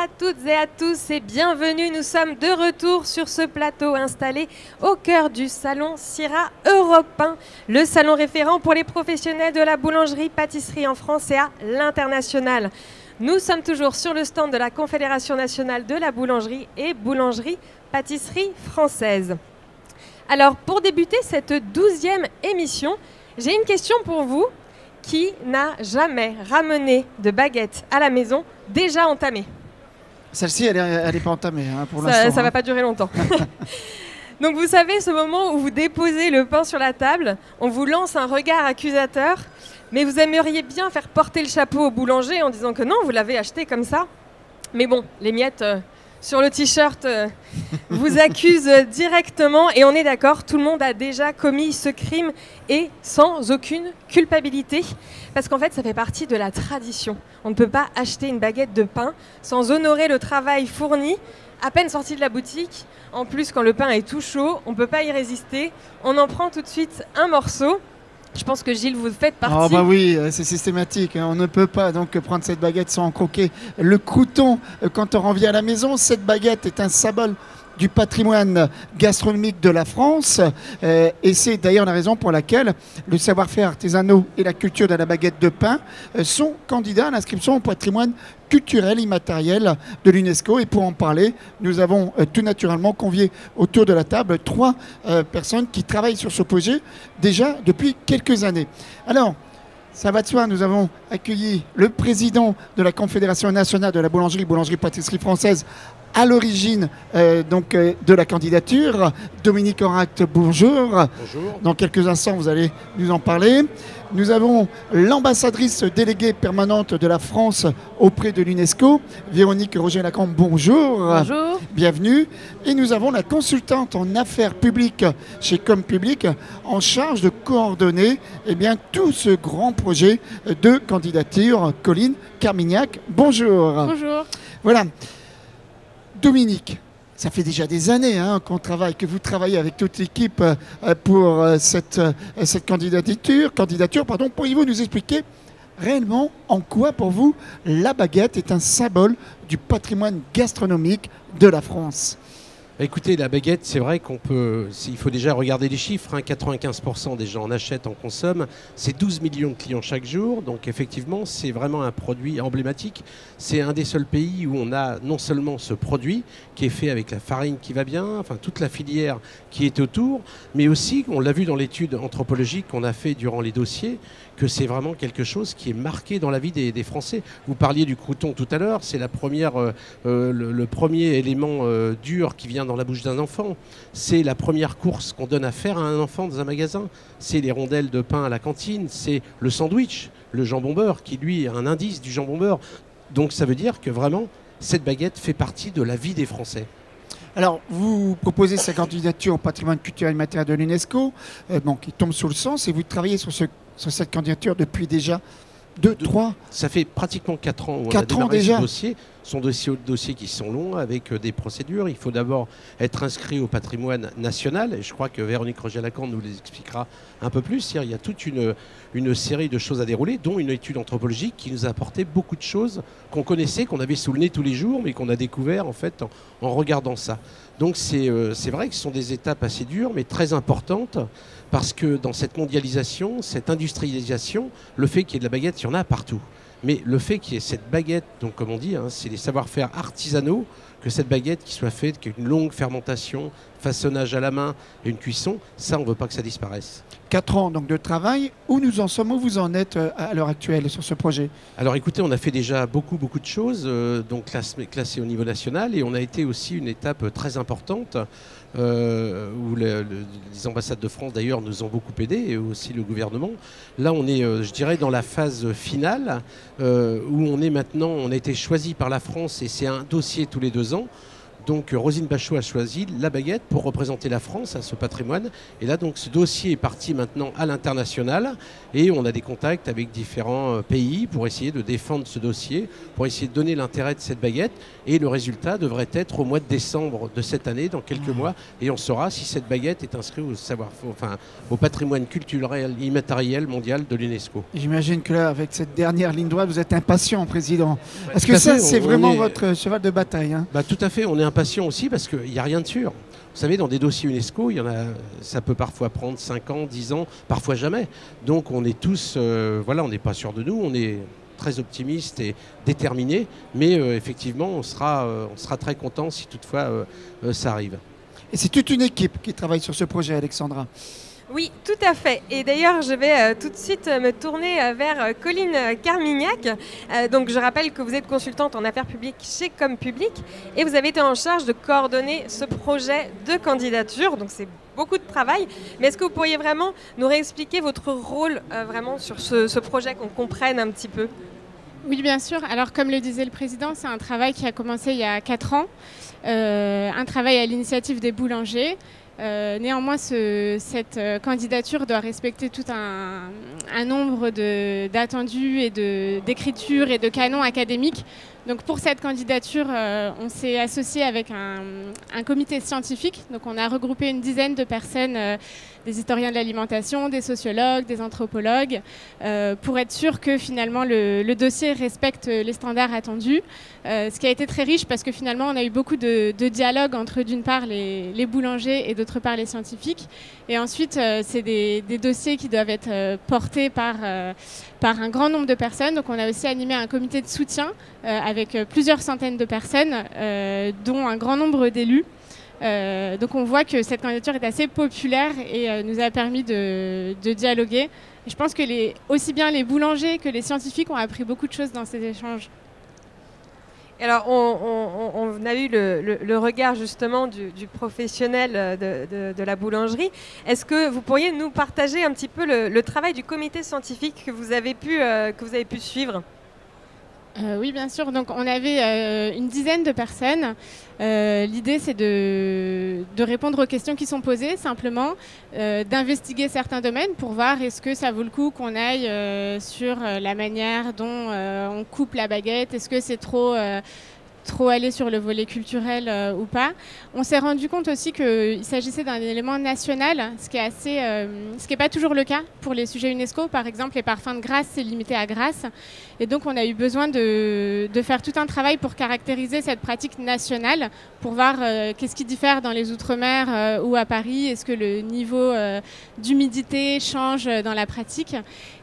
à toutes et à tous et bienvenue. Nous sommes de retour sur ce plateau installé au cœur du salon Syrah Europe 1, le salon référent pour les professionnels de la boulangerie-pâtisserie en France et à l'international. Nous sommes toujours sur le stand de la Confédération nationale de la boulangerie et boulangerie-pâtisserie française. Alors pour débuter cette 12e émission, j'ai une question pour vous. Qui n'a jamais ramené de baguette à la maison déjà entamée? Celle-ci, elle n'est pas entamée hein, pour l'instant. Ça ne va pas durer longtemps. Donc vous savez, ce moment où vous déposez le pain sur la table, on vous lance un regard accusateur, mais vous aimeriez bien faire porter le chapeau au boulanger en disant que non, vous l'avez acheté comme ça. Mais bon, les miettes sur le t-shirt vous accusent directement et on est d'accord, tout le monde a déjà commis ce crime et sans aucune culpabilité. Parce qu'en fait, ça fait partie de la tradition. On ne peut pas acheter une baguette de pain sans honorer le travail fourni, à peine sorti de la boutique. En plus, quand le pain est tout chaud, on ne peut pas y résister. On en prend tout de suite un morceau. Je pense que Gilles, vous faites partie. Oh bah oui, c'est systématique. On ne peut pas donc prendre cette baguette sans en croquer le crouton quand on revient à la maison. Cette baguette est un symbole du patrimoine gastronomique de la France et c'est d'ailleurs la raison pour laquelle le savoir-faire artisanal et la culture de la baguette de pain sont candidats à l'inscription au patrimoine culturel immatériel de l'UNESCO. Et pour en parler, nous avons tout naturellement convié autour de la table 3 personnes qui travaillent sur ce projet déjà depuis quelques années. Alors, ça va de soi, nous avons accueilli le président de la Confédération nationale de la boulangerie-pâtisserie française à l'origine de la candidature, Dominique Oract, bonjour. Bonjour. Dans quelques instants, vous allez nous en parler. Nous avons l'ambassadrice déléguée permanente de la France auprès de l'UNESCO, Véronique Roger-Lacambe, bonjour. Bonjour. Bienvenue. Et nous avons la consultante en affaires publiques chez Compublic en charge de coordonner tout ce grand projet de candidature, Colline Carmignac. Bonjour. Bonjour. Voilà. Dominique, ça fait déjà des années que vous travaillez avec toute l'équipe pour cette candidature. Pourriez-vous nous expliquer réellement en quoi, pour vous, la baguette est un symbole du patrimoine gastronomique de la France? Écoutez, la baguette, c'est vrai il faut déjà regarder les chiffres. 95% des gens en achètent, en consomment. C'est 12 millions de clients chaque jour. Donc effectivement, c'est vraiment un produit emblématique. C'est un des seuls pays où on a non seulement ce produit qui est fait avec la farine qui va bien, enfin toute la filière qui est autour, mais aussi, on l'a vu dans l'étude anthropologique qu'on a fait durant les dossiers, que c'est vraiment quelque chose qui est marqué dans la vie des Français. Vous parliez du crouton tout à l'heure, c'est le premier élément dur qui vient dans la bouche d'un enfant. C'est la première course qu'on donne à faire à un enfant dans un magasin. C'est les rondelles de pain à la cantine, c'est le sandwich, le jambon beurre, qui lui est un indice du jambon beurre. Donc ça veut dire que vraiment, cette baguette fait partie de la vie des Français. Alors, vous proposez sa candidature au patrimoine culturel immatériel de l'UNESCO, qui tombe sous le sens, et vous travaillez sur cette candidature depuis déjà 3... Ça fait pratiquement 4 ans où on a démarré ce dossier. Ce sont des dossiers qui sont longs, avec des procédures. Il faut d'abord être inscrit au patrimoine national. Et je crois que Véronique Roger-Lacambe nous les expliquera un peu plus. Il y a toute une série de choses à dérouler, dont une étude anthropologique qui nous a apporté beaucoup de choses qu'on connaissait, qu'on avait sous le nez tous les jours, mais qu'on a découvert en fait en regardant ça. Donc c'est vrai que ce sont des étapes assez dures, mais très importantes, parce que dans cette mondialisation, cette industrialisation, le fait qu'il y ait de la baguette, il y en a partout. Mais le fait qu'il y ait cette baguette, donc comme on dit, c'est les savoir-faire artisanaux, que cette baguette qui soit faite, qu'il y ait une longue fermentation, façonnage à la main et une cuisson, ça on ne veut pas que ça disparaisse. 4 ans donc de travail. Où nous en sommes, où vous en êtes à l'heure actuelle sur ce projet? Alors écoutez, on a fait déjà beaucoup de choses, donc classées au niveau national, et on a été aussi une étape très importante où les ambassades de France d'ailleurs nous ont beaucoup aidés, et aussi le gouvernement. Là on est, je dirais, dans la phase finale où on est maintenant, on a été choisi par la France et c'est un dossier tous les 2 ans Donc Roselyne Bachot a choisi la baguette pour représenter la France à ce patrimoine. Et là, donc, ce dossier est parti maintenant à l'international et on a des contacts avec différents pays pour essayer de défendre ce dossier, pour essayer de donner l'intérêt de cette baguette. Et le résultat devrait être au mois de décembre de cette année, dans quelques mois. Et on saura si cette baguette est inscrite au patrimoine culturel immatériel mondial de l'UNESCO. J'imagine que là, avec cette dernière ligne droite, vous êtes impatient, Président. Est-ce que ça, c'est vraiment votre cheval de bataille, hein? Tout à fait, on est impatient aussi parce qu'il n'y a rien de sûr. Vous savez, dans des dossiers UNESCO, ça peut parfois prendre 5 ans, 10 ans, parfois jamais. Donc on est tous, on n'est pas sûr de nous, on est très optimiste et déterminé, mais effectivement, on sera très content si toutefois ça arrive. Et c'est toute une équipe qui travaille sur ce projet, Alexandra. Oui, tout à fait. Et d'ailleurs, je vais tout de suite me tourner vers Colline Carmignac. Donc, je rappelle que vous êtes consultante en affaires publiques chez Comme Public et vous avez été en charge de coordonner ce projet de candidature. Donc, c'est beaucoup de travail. Mais est-ce que vous pourriez vraiment nous réexpliquer votre rôle vraiment sur ce projet, qu'on comprenne un petit peu? Oui, bien sûr. Alors, comme le disait le Président, c'est un travail qui a commencé il y a 4 ans. Un travail à l'initiative des boulangers. Néanmoins, cette candidature doit respecter tout un nombre d'attendus et d'écritures et de canons académiques. Donc pour cette candidature, on s'est associé avec un comité scientifique. Donc on a regroupé une dizaine de personnes, des historiens de l'alimentation, des sociologues, des anthropologues, pour être sûr que finalement le dossier respecte les standards attendus. Ce qui a été très riche parce que finalement on a eu beaucoup de dialogues entre d'une part les boulangers et d'autre part les scientifiques. Et ensuite c'est des dossiers qui doivent être portés par un grand nombre de personnes. Donc on a aussi animé un comité de soutien avec plusieurs centaines de personnes, dont un grand nombre d'élus. Donc on voit que cette candidature est assez populaire et nous a permis de dialoguer. Et je pense que aussi bien les boulangers que les scientifiques ont appris beaucoup de choses dans ces échanges. Alors, on a eu le regard justement du professionnel de la boulangerie. Est-ce que vous pourriez nous partager un petit peu le travail du comité scientifique que vous avez pu suivre? Oui, bien sûr. Donc, on avait une dizaine de personnes. L'idée, c'est de répondre aux questions qui sont posées, simplement, d'investiguer certains domaines pour voir est-ce que ça vaut le coup qu'on aille sur la manière dont on coupe la baguette, est-ce que c'est trop aller sur le volet culturel ou pas. On s'est rendu compte aussi qu'il s'agissait d'un élément national, ce qui n'est pas toujours le cas pour les sujets UNESCO. Par exemple, les parfums de Grasse, c'est limité à Grasse. Et donc, on a eu besoin de faire tout un travail pour caractériser cette pratique nationale, pour voir qu'est-ce qui diffère dans les Outre-mer ou à Paris. Est-ce que le niveau d'humidité change dans la pratique?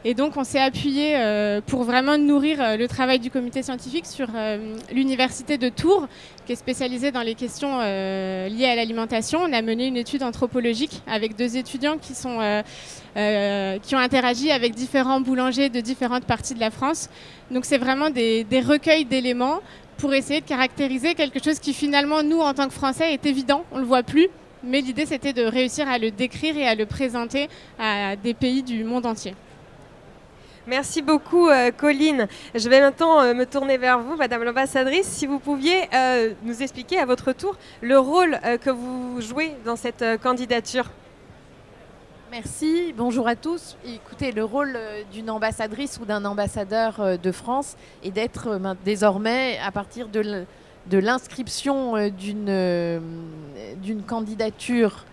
Et donc, on s'est appuyé pour vraiment nourrir le travail du comité scientifique sur l'université de Tours, qui est spécialisée dans les questions liées à l'alimentation. On a mené une étude anthropologique avec 2 étudiants qui ont interagi avec différents boulangers de différentes parties de la France. Donc c'est vraiment des recueils d'éléments pour essayer de caractériser quelque chose qui finalement, nous, en tant que Français, est évident, on ne le voit plus. Mais l'idée, c'était de réussir à le décrire et à le présenter à des pays du monde entier. Merci beaucoup, Colline. Je vais maintenant me tourner vers vous, Madame l'ambassadrice. Si vous pouviez nous expliquer à votre tour le rôle que vous jouez dans cette candidature. Merci, bonjour à tous. Écoutez, le rôle d'une ambassadrice ou d'un ambassadeur de France est d'être désormais, à partir de l'inscription d'une candidature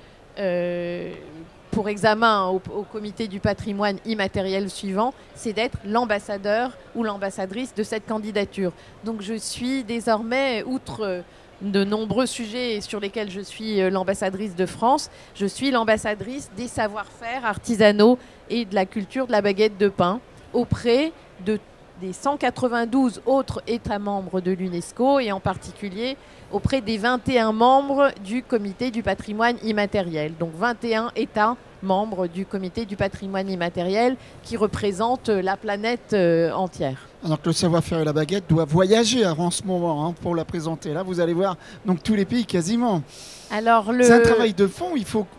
pour examen au comité du patrimoine immatériel suivant, c'est d'être l'ambassadeur ou l'ambassadrice de cette candidature. Donc je suis désormais, outre de nombreux sujets sur lesquels je suis l'ambassadrice de France, je suis l'ambassadrice des savoir-faire artisanaux et de la culture de la baguette de pain auprès des 192 autres États membres de l'UNESCO et en particulier auprès des 21 membres du comité du patrimoine immatériel. Donc 21 États membres du comité du patrimoine immatériel qui représentent la planète entière. Alors que le savoir-faire et la baguette doivent voyager en ce moment hein, pour la présenter. Là, vous allez voir donc tous les pays quasiment. Alors, C'est un travail de fond.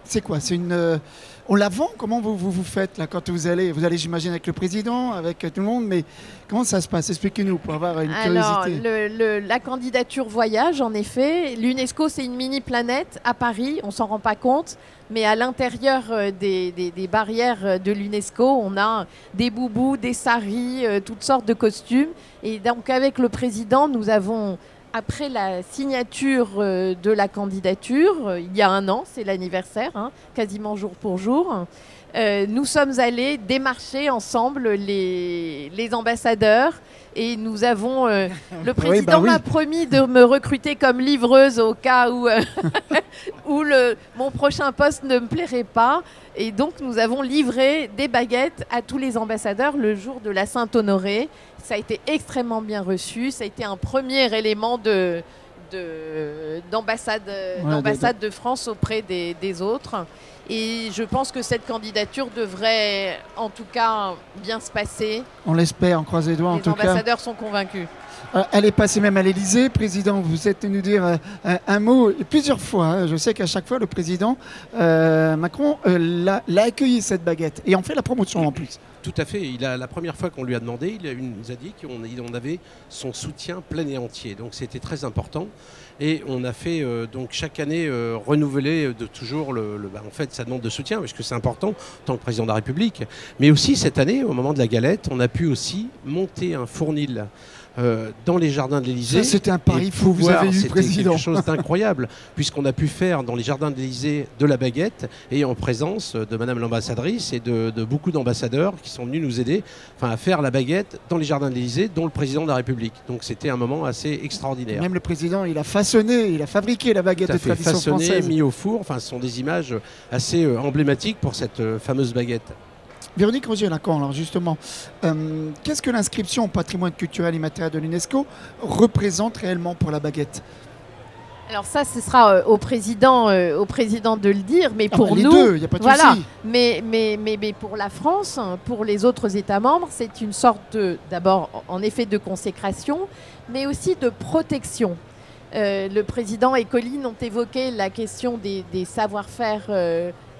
C'est quoi? C'est une. On la vend? Comment vous faites là quand vous allez, j'imagine, avec le président, avec tout le monde, mais comment ça se passe? Expliquez-nous pour avoir une curiosité. La candidature voyage, en effet. L'UNESCO, c'est une mini-planète à Paris, on s'en rend pas compte, mais à l'intérieur des barrières de l'UNESCO, on a des boubous, des saris, toutes sortes de costumes. Et donc avec le président, nous avons... Après la signature de la candidature, il y a un an, c'est l'anniversaire, hein, quasiment jour pour jour, nous sommes allés démarcher ensemble les ambassadeurs et nous avons... le président m'a promis de me recruter comme livreuse au cas où, où mon prochain poste ne me plairait pas. Et donc nous avons livré des baguettes à tous les ambassadeurs le jour de la Saint-Honoré. Ça a été extrêmement bien reçu. Ça a été un premier élément d'ambassade de France auprès des autres. Et je pense que cette candidature devrait en tout cas bien se passer. On l'espère, on croise les doigts en tout cas. Les ambassadeurs sont convaincus. Elle est passée même à l'Elysée. Président, vous êtes venu dire un mot plusieurs fois. Hein. Je sais qu'à chaque fois, le président Macron l'a accueilli, cette baguette. Et en fait la promotion en plus. Tout à fait. La première fois qu'on lui a demandé, il nous a dit qu'on avait son soutien plein et entier. Donc c'était très important. Et on a fait donc chaque année renouveler toujours en fait sa demande de soutien, parce que c'est important en tant que président de la République. Mais aussi cette année, au moment de la galette, on a pu aussi monter un fournil dans les jardins de l'Élysée. C'était un pari fou, vous avez eu, président. C'était quelque chose d'incroyable, puisqu'on a pu faire dans les jardins de l'Élysée de la baguette, et en présence de Madame l'ambassadrice et de beaucoup d'ambassadeurs qui sont venus nous aider à faire la baguette dans les jardins de l'Élysée, dont le président de la République. Donc c'était un moment assez extraordinaire. Même le président, il a façonné, il a fabriqué la baguette de tradition française. Mis au four, ce sont des images assez emblématiques pour cette fameuse baguette. Véronique Rogier-Lacan, alors justement, qu'est-ce que l'inscription au patrimoine culturel immatériel de l'UNESCO représente réellement pour la baguette? Alors ça, ce sera au président de le dire, mais pour les nous, deux, y a pas de souci. Mais pour la France, pour les autres États membres, c'est une sorte d'abord en effet de consécration, mais aussi de protection. Le président et Colline ont évoqué la question des savoir-faire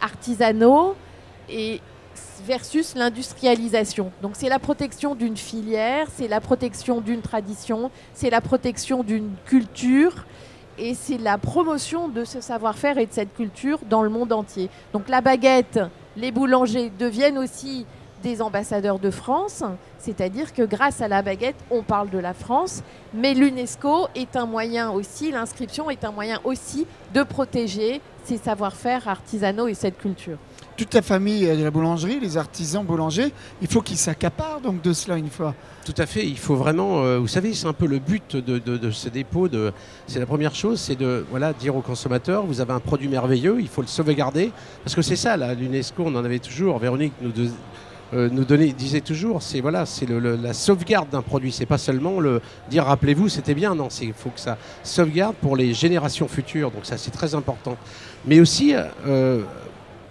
artisanaux et versus l'industrialisation. Donc c'est la protection d'une filière, c'est la protection d'une tradition, c'est la protection d'une culture et c'est la promotion de ce savoir-faire et de cette culture dans le monde entier. Donc la baguette, les boulangers deviennent aussi des ambassadeurs de France, c'est-à-dire que grâce à la baguette, on parle de la France, mais l'UNESCO est un moyen aussi, l'inscription est un moyen aussi de protéger ces savoir-faire artisanaux et cette culture. Toute la famille de la boulangerie, les artisans boulangers, il faut qu'ils s'accaparent donc de cela une fois. Tout à fait, il faut vraiment, vous savez, c'est un peu le but de ce dépôt. C'est la première chose, c'est de dire aux consommateurs, vous avez un produit merveilleux, il faut le sauvegarder. Parce que c'est ça, l'UNESCO, on en avait toujours, Véronique disait toujours, c'est la sauvegarde d'un produit. C'est pas seulement le dire rappelez-vous, c'était bien, non, il faut que ça sauvegarde pour les générations futures. Donc ça, c'est très important. Mais aussi...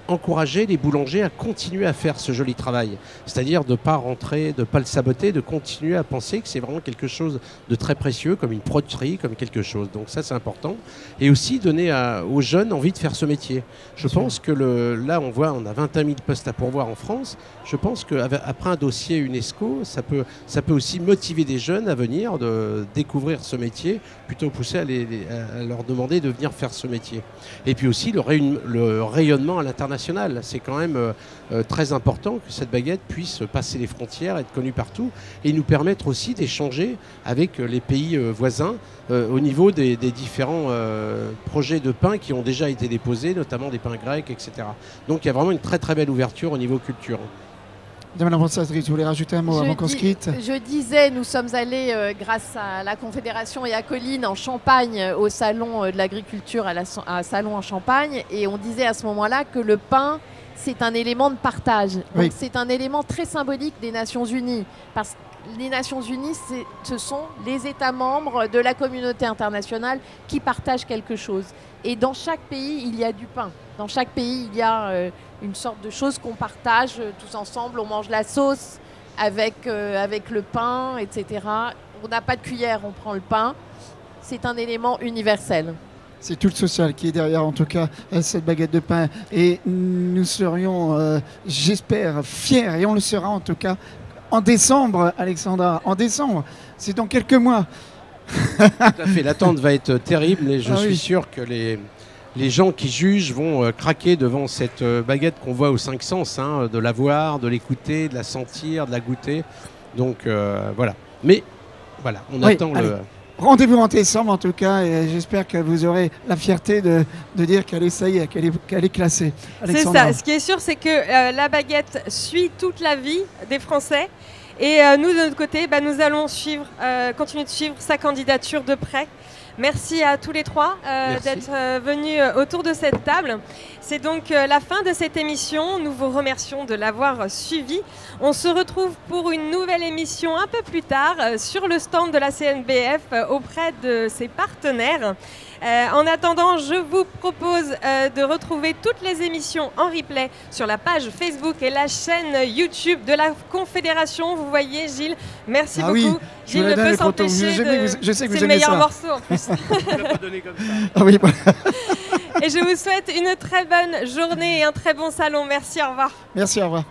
encourager les boulangers à continuer à faire ce joli travail. C'est-à-dire de ne pas rentrer, de ne pas le saboter, de continuer à penser que c'est vraiment quelque chose de très précieux, comme une broderie, comme quelque chose. Donc ça, c'est important. Et aussi donner aux jeunes envie de faire ce métier. Je pense que là, on a 21 000 postes à pourvoir en France. Je pense qu'après un dossier UNESCO, ça peut aussi motiver des jeunes à venir, de découvrir ce métier, plutôt pousser à leur demander de venir faire ce métier. Et puis aussi le rayonnement à l'international. C'est quand même très important que cette baguette puisse passer les frontières, être connue partout et nous permettre aussi d'échanger avec les pays voisins au niveau des différents projets de pain qui ont déjà été déposés, notamment des pains grecs, etc. Donc il y a vraiment une très très belle ouverture au niveau culture. Madame l'ambassadrice, vous voulez rajouter un mot avant qu'on se quitte? Je disais, nous sommes allés, grâce à la Confédération et à Colline, en Champagne, au Salon de l'Agriculture, à Salon en Champagne, et on disait à ce moment-là que le pain, c'est un élément de partage. Oui. Donc c'est un élément très symbolique des Nations Unies, parce que les Nations Unies, ce sont les États membres de la communauté internationale qui partagent quelque chose. Et dans chaque pays, il y a du pain. Dans chaque pays, il y a une sorte de chose qu'on partage tous ensemble. On mange la sauce avec le pain, etc. On n'a pas de cuillère, on prend le pain. C'est un élément universel. C'est tout le social qui est derrière, en tout cas, cette baguette de pain. Et nous serions, j'espère, fiers, et on le sera en tout cas, en décembre, Alexandra. En décembre, c'est dans quelques mois. Tout à fait, l'attente va être terrible et je suis oui. sûr que les gens qui jugent vont craquer devant cette baguette qu'on voit aux 5 sens, hein, de la voir, de l'écouter, de la sentir, de la goûter. Donc voilà. Mais voilà, on attend allez. le... Rendez-vous en décembre en tout cas, et j'espère que vous aurez la fierté de dire qu'elle est, ça y est, qu'elle est classée. C'est Alexandra. ça. Ce qui est sûr, c'est que la baguette suit toute la vie des Français. Et nous, de notre côté, nous allons continuer de suivre sa candidature de près. Merci à tous les trois d'être venus autour de cette table. C'est donc la fin de cette émission. Nous vous remercions de l'avoir suivi. On se retrouve pour une nouvelle émission un peu plus tard sur le stand de la CNBF auprès de ses partenaires. En attendant, je vous propose de retrouver toutes les émissions en replay sur la page Facebook et la chaîne YouTube de la Confédération. Vous voyez, Gilles, merci beaucoup. Oui, Gilles ne peut s'empêcher de... Je sais que vous C'est le aimez meilleur ça. morceau en plus. On l'a pas donné comme ça. Ah oui, voilà. Et je vous souhaite une très bonne journée et un très bon salon. Merci, au revoir. Merci, au revoir.